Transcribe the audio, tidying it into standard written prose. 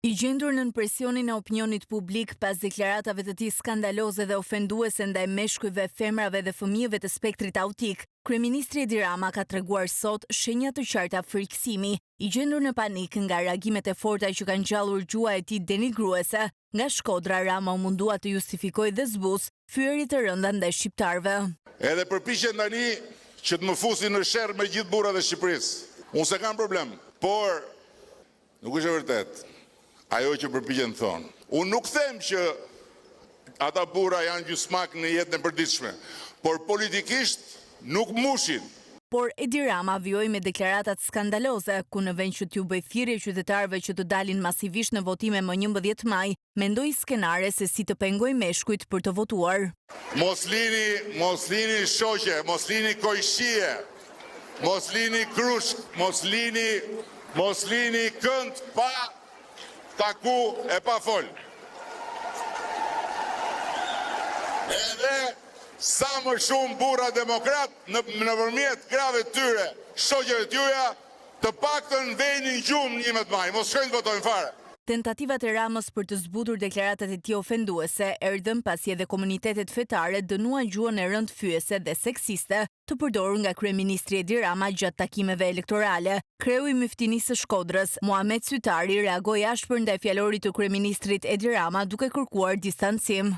I gjendur nën presionin e opinionit publik pas deklaratave të tij skandaloze dhe ofenduese ndaj meshkujve, femrave dhe fëmijëve të spektrit autik, kryeministri Edi Rama ka treguar sot shenja të qarta frikësimi, i gjendur në panik nga reagimet e forta që kanë ngjallur gjua e tij denigruese. Nga Shkodra, Rama u mundua të justifikojë dhe zbuz fyerje të rënda ndaj shqiptarëve. Edhe përpiqen tani që të më fusin në sherr me gjithë burrat e Shqipërisë. Unë se kam problem, por nuk është e vërtet ajo që përpiqen thonë. Unë nuk them që ata burra janë gjysmak në jetën e përditshme, por politikisht nuk mushin. Por Edi Rama vjoi me deklaratat skandaloze, ku në vend që t'ju bëj thirrje qytetarëve që të dalin masivisht në votime më 11 maj, mendoi skenare se si të pengoj meshkujt për të votuar. Mos lini shoqe, mos lini kojshie, mos lini krushk, mos lini kënd pa taku e pa fol. Edhe sa më shumë burra demokrat nëpërmjet krave të tyre, shoqeve të juaja, të paktën vënin gjumë 11 maj, mos shkojnë të votojnë fare. Tentativat e Ramës për të zbutur deklaratat e tij ofenduese erdhën pasi edhe komunitetet fetare dënuan gjuhën e rëndfyese dhe seksiste të përdorur nga kryeministri Edi Rama gjatë takimeve elektorale. Kreu i Myftinisë së Shkodrës, Muhamet Sytari, reagoi ashpër ndaj fjalorit të kryeministrit Edi Rama duke kërkuar distancim.